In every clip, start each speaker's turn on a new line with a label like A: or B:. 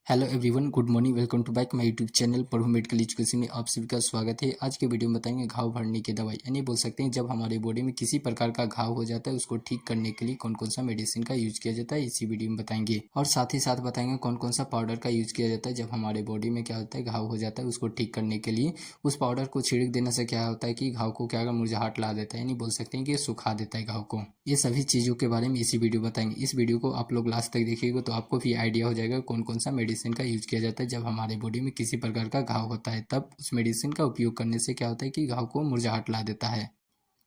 A: Hello everyone, good morning. Welcome to back my YouTube channel Prabhu medical education में आप सभी का स्वागत है। आज के वीडियो में बताएंगे घाव भरने की दवाई, यानी बोल सकते हैं जब हमारे बॉडी में किसी प्रकार का घाव हो जाता है उसको ठीक करने के लिए कौन कौन सा मेडिसिन का यूज किया जाता है, इसी वीडियो में बताएंगे। और साथ ही साथ बताएंगे कौन कौन सा पाउडर का यूज किया जाता है जब हमारे बॉडी में क्या होता है घाव हो जाता है उसको ठीक करने के लिए। उस पाउडर को छिड़क देने से क्या होता है कि घाव को क्या मुरझाहट ला देता है, यानी बोल सकते हैं कि सुखा देता है घाव को। ये सभी चीज़ों के बारे में इसी वीडियो बताएंगे। इस वीडियो को आप लोग लास्ट तक देखिएगा तो आपको भी आइडिया हो जाएगा कौन कौन सा मेडिसिन का यूज किया जाता है जब हमारे बॉडी में किसी प्रकार का घाव होता है। तब उस मेडिसिन का उपयोग करने से क्या होता है कि घाव को मुरझाहट ला देता है।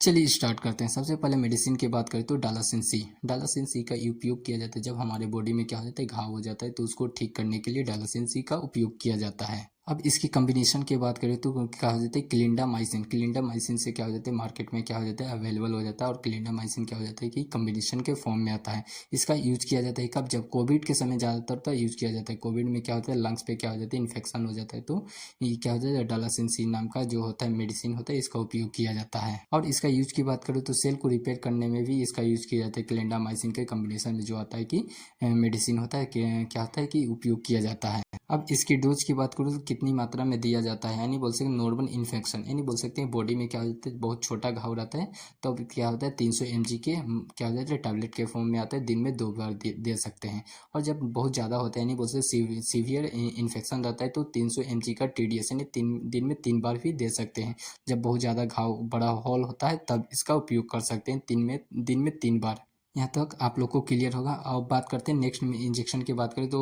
A: चलिए स्टार्ट करते हैं। सबसे पहले मेडिसिन की बात करें तो डालासिन सी। डालासिन सी का उपयोग किया जाता है जब हमारे बॉडी में क्या हो जाता है घाव हो जाता है तो उसको ठीक करने के लिए डालासिन सी का उपयोग किया जाता है। अब इसकी कॉम्बिनेशन की बात करें तो क्या हो जाता है क्लिंडामाइसिन। क्लिंडामाइसिन से क्या हो जाता है मार्केट में क्या हो जाता है अवेलेबल हो जाता है। और क्लिंडामाइसिन क्या हो जाता है कि कॉम्बिनेशन के फॉर्म में आता है। इसका यूज किया जाता है कब, जब कोविड के समय ज़्यादातर तो यूज किया जाता है। कोविड में क्या होता है लंग्स पे क्या हो जाता है इन्फेक्शन हो जाता है तो ये क्या होता है डालासिन सी नाम का जो होता है मेडिसिन होता है इसका उपयोग किया जाता है। और इसका यूज की बात करूँ तो सेल को रिपेयर करने में भी इसका यूज किया जाता है। क्लिंडामाइसिन के कॉम्बिनेशन में जो आता है कि मेडिसिन होता है क्या होता है कि उपयोग किया जाता है। अब इसकी डोज की बात करूँ तो कितनी मात्रा में दिया जाता है, यानी बोल सकते हैं नॉर्मल इन्फेक्शन, यानी बोल सकते हैं बॉडी में क्या हो जाता है बहुत छोटा घाव रहता है तो क्या होता है 300 mg के क्या हो जाता है टैबलेट के फॉर्म में आता है। दिन में 2 बार दे सकते हैं। और जब बहुत ज़्यादा होता है यानी बोल सकते सीवियर इन्फेक्शन रहता है तो 300 mg का TDS यानी दिन में 3 बार भी दे सकते हैं। जब बहुत ज़्यादा घाव बड़ा हॉल होता है तब इसका उपयोग कर सकते हैं दिन में 3 बार। यहाँ तक आप लोग को क्लियर होगा। अब बात करते हैं नेक्स्ट इंजेक्शन की बात करें तो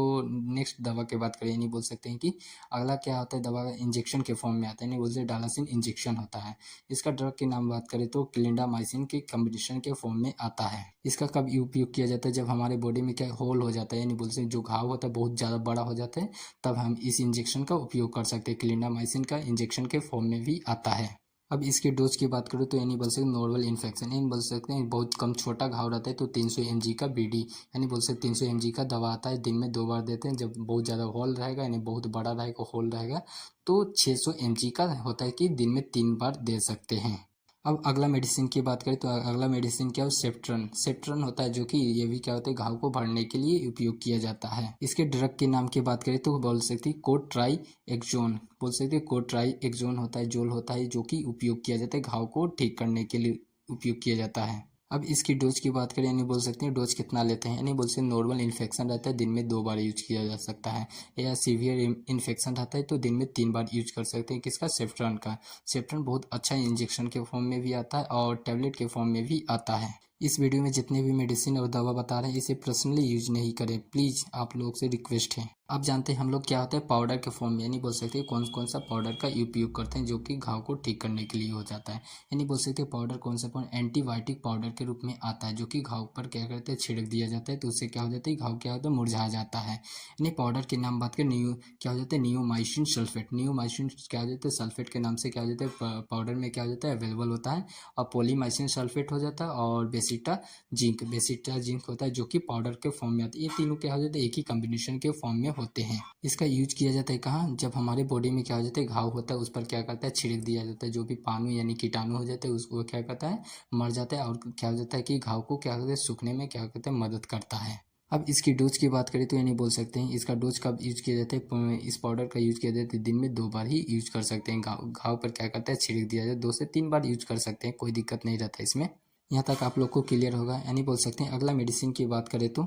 A: नेक्स्ट दवा की बात करें, नहीं बोल सकते हैं कि अगला क्या होता है दवा इंजेक्शन के फॉर्म में आता है, नहीं बोलते डालासिन इंजेक्शन होता है। इसका ड्रग के नाम बात करें तो क्लिंडामाइसिन के कॉम्बिनेशन के फॉर्म में आता है। इसका कब उपयोग किया जाता है, जब हमारे बॉडी में क्या होल हो जाता है, यानी बोलते हैं जो घाव होता है बहुत ज़्यादा बड़ा हो जाता है तब हम इस इंजेक्शन का उपयोग कर सकते हैं। क्लिंडामाइसिन का इंजेक्शन के फॉर्म में भी आता है। अब इसके डोज की बात करूँ तो यानी बोल सकते हैं नॉर्मल इन्फेक्शन, यानी बोल सकते हैं बहुत कम छोटा घाव रहता है तो 300 mg का BD यानी बोल सकते 300 mg का दवा आता है। दिन में 2 बार देते हैं। जब बहुत ज़्यादा होल रहेगा यानी बहुत बड़ा रहेगा होल रहेगा तो 600 mg का होता है कि दिन में 3 बार दे सकते हैं। अब अगला मेडिसिन की बात करें तो अगला मेडिसिन क्या है सेप्ट्रन। सेप्ट्रन होता है जो कि ये भी क्या होता है घाव को भरने के लिए उपयोग किया जाता है। इसके ड्रग के नाम की बात करें तो बोल सकती कोट्राई एक्जोन, बोल सकते कोट्राई एक्जोन होता है जोल होता है जो कि उपयोग किया जाता है घाव को ठीक करने के लिए उपयोग किया जाता है। अब इसकी डोज की बात करें यानी बोल सकते हैं डोज कितना लेते हैं, यानी बोल सकते हैं नॉर्मल इन्फेक्शन रहता है दिन में 2 बार यूज किया जा सकता है। या सीवियर इन्फेक्शन रहता है तो दिन में 3 बार यूज कर सकते हैं। किसका सेफ्ट्रन का। सेफ्ट्रन बहुत अच्छा इंजेक्शन के फॉर्म में भी आता है और टैबलेट के फॉर्म में भी आता है। इस वीडियो में जितने भी मेडिसिन और दवा बता रहे हैं इसे पर्सनली यूज नहीं करें प्लीज़, आप लोग से रिक्वेस्ट है। आप जानते हैं हम लोग क्या होता है पाउडर के फॉर्म में, यानी बोल सकते हैं कौन कौन सा पाउडर का उपयोग करते हैं जो कि घाव को ठीक करने के लिए हो जाता है। यानी बोल सकते हैं पाउडर कौन सा पाउडर एंटीबायोटिक पाउडर के रूप में आता है जो कि घाव पर क्या करते हैं छिड़क दिया जाता है तो उससे क्या हो जाता है घाव क्या होता है मुरझा जाता है। यानी पाउडर के नाम बात करें क्या हो जाता है नियोमाइसिन सल्फेट। नियोमाइसिन क्या हो जाता है सल्फेट के नाम से क्या हो जाता है पाउडर में क्या हो जाता है अवेलेबल होता है। और पॉलीमाइसिन सल्फेट हो जाता है और बेसिटा जिंक होता है जो कि पाउडर के फॉर्म में आता है। ये तीनों क्या हो जाता है एक ही कॉम्बिनेशन के फॉर्म में होते हैं। इसका यूज किया जाता है कहाँ, जब हमारे बॉडी में क्या हो जाता है घाव होता है उस पर क्या करता है छिड़क दिया जाता है। जो भी पानी यानी कीटाणु हो जाते हैं उसको क्या करता है मर जाता है और क्या हो जाता है कि घाव को क्या करता है सूखने में क्या करता है मदद करता है। अब इसकी डोज की बात करें तो यानी बोल सकते हैं इसका डोज कब यूज किया जाता है, इस पाउडर का यूज किया जाता है दिन में 2 बार ही यूज कर सकते हैं। घाव पर क्या करता है छिड़क दिया जाता है 2 से 3 बार यूज कर सकते हैं, कोई दिक्कत नहीं रहता इसमें। यहाँ तक आप लोग को क्लियर होगा। यानी बोल सकते हैं अगला मेडिसिन की बात करें तो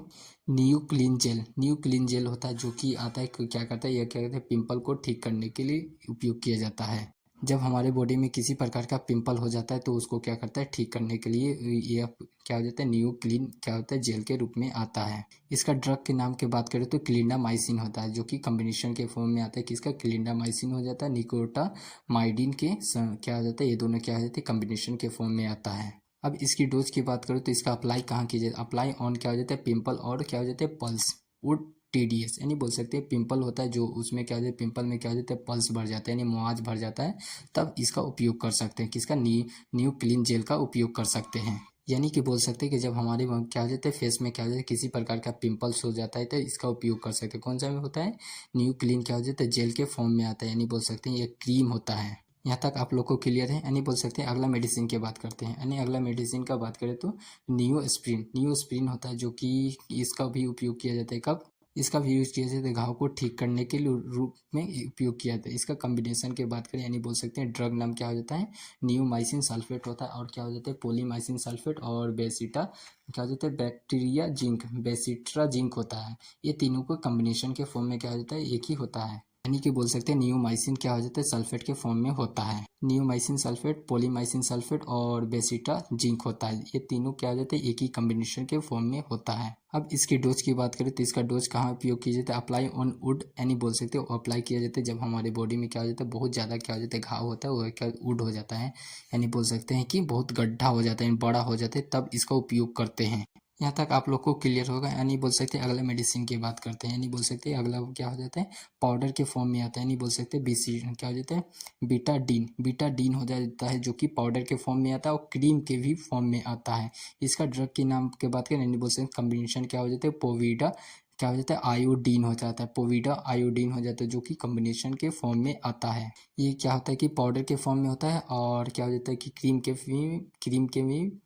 A: new clean gel. New clean gel होता है जो कि आता है क्या करता है यह क्या कहते हैं पिंपल को ठीक करने के लिए उपयोग किया जाता है। जब हमारे बॉडी में किसी प्रकार का पिंपल हो जाता है तो उसको क्या करता है ठीक करने के लिए ये क्या हो जाता है न्यू क्लीन क्या होता है जेल के रूप में आता है। इसका ड्रग के नाम की बात करें तो क्लिंडामाइसिन होता है जो कि कॉम्बिनेशन के फॉर्म में आता है। किसका क्लिंडामाइसिन हो जाता है निकोटामाइडिन के क्या हो जाता है ये दोनों क्या हो जाते हैं कॉम्बिनेशन के फॉर्म में आता है। अब इसकी डोज की बात करूँ तो इसका अप्लाई कहाँ कीजिए, अप्लाई ऑन क्या हो जाता है पिंपल और क्या हो जाता है पल्स वुड TDS, यानी बोल सकते हैं पिंपल होता है जो उसमें क्या हो जाता है पिंपल में क्या हो जाता है पल्स भर जाता है यानी मुआज भर जाता है तब इसका उपयोग कर सकते हैं। किसका न्यू क्लीन जेल का उपयोग कर सकते हैं। यानी कि बोल सकते हैं कि जब हमारे क्या हो जाता है फेस में क्या हो जाता है किसी प्रकार का पिंपल्स हो जाता है तो इसका उपयोग कर सकते हैं। कौन सा में होता है न्यू क्लीन क्या हो जाता है जेल के फॉर्म में आता है, यानी बोल सकते हैं ये क्रीम होता है। यहाँ तक आप लोग को क्लियर है। यानी बोल सकते हैं अगला मेडिसिन की बात करते हैं। यानी अगला मेडिसिन का बात करें तो नियोस्प्रिन होता है जो कि इसका भी उपयोग किया जाता है कब, इसका भी यूज़ किया जाता है घाव को ठीक करने के रूप में उपयोग किया जाता है। इसका कॉम्बिनेशन की बात करें यानी बोल सकते हैं ड्रग नाम क्या हो जाता है, नियोमाइसिन सल्फेट होता है और क्या हो जाता है पोलीमाइसिन सल्फेट और बेसिटा क्या हो जाता है बैक्टीरिया जिंक बेसिट्रा जिंक होता है। ये तीनों को कॉम्बिनेशन के फॉर्म में क्या हो जाता है एक ही होता है, यानी कि बोल सकते हैं नियोमाइसिन क्या हो जाता है सल्फेट के फॉर्म में होता है। नियोमाइसिन सल्फेट पोलीमाइसिन सल्फेट और बेसिटा जिंक होता है, ये तीनों क्या हो जाते हैं एक ही कॉम्बिनेशन के फॉर्म में होता है। अब इसकी डोज की बात करें तो इसका डोज कहाँ उपयोग किया जाता है, अप्लाई ऑन वुड यानी बोल सकते हो अप्लाई किया जाता है जब हमारे बॉडी में क्या हो जाता है बहुत ज़्यादा क्या हो जाता है घाव होता है वो क्या वुड हो जाता है, यानी बोल सकते हैं कि बहुत गड्ढा हो जाता है बड़ा हो जाता है तब इसका उपयोग करते हैं। यहाँ तक आप लोग को क्लियर होगा। यानी बोल सकते हैं अगला मेडिसिन की बात करते हैं, यानी बोल सकते हैं अगला क्या हो जाता है पाउडर के फॉर्म में आता है, यानी बोल सकते हैं बीसी क्या हो जाता है बीटाडीन हो जाता है जो कि पाउडर के फॉर्म में आता है और क्रीम के भी फॉर्म में आता है। इसका ड्रग के नाम की बात करें यानी बोल सकते हैं कम्बिनेशन क्या हो जाता है पोविडा क्या हो जाता है आयोडीन हो जाता है, पोविडा आयोडीन हो जाता है जो कि कॉम्बिनेशन के फॉर्म में आता है। ये क्या होता है कि पाउडर के फॉर्म में होता है और क्या हो जाता है कि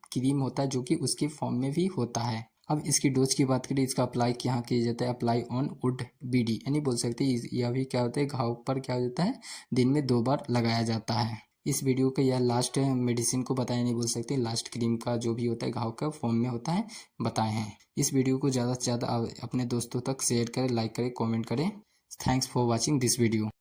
A: क्रीम होता है जो कि उसके फॉर्म में भी होता है। अब इसकी डोज की बात करें इसका अप्लाई यहाँ किया जाता है अप्लाई ऑन वुड बीडी, यानी बोल सकते हैं यह भी क्या होता है घाव पर क्या हो जाता है दिन में 2 बार लगाया जाता है। इस वीडियो का यह लास्ट मेडिसिन को बताया नहीं बोल सकते, लास्ट क्रीम का जो भी होता है घाव का फॉर्म में होता है बताए हैं। इस वीडियो को ज़्यादा से ज़्यादा अपने दोस्तों तक शेयर करें, लाइक करें, कमेंट करें। Thanks for watching this video.